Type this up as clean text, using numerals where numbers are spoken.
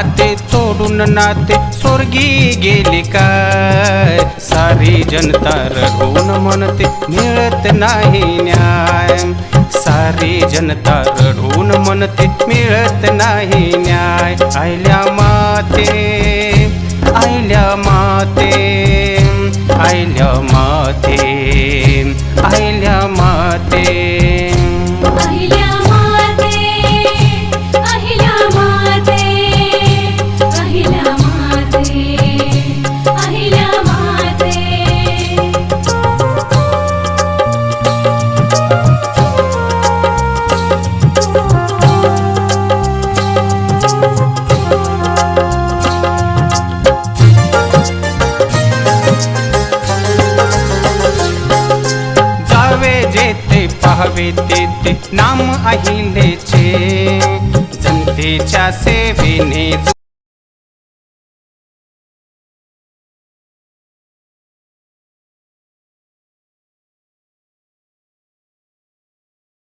नाते तोडून नाते स्वर्गी गेले काय, सारी जनता रडून म्हणते मिळत नाही न्याय, सारी जनता रडून म्हणते मिळत नाही न्याय। आयल्या माते, आयल्या माते, आयल्या माते, आयल्या माते, अहिल्या माते, अहिल्या माते, अहिल्या माते, अहिल्या माते। जावे जेथे पाहावे तेथे नाम अहिलेचे, जनतेच्या सेवेने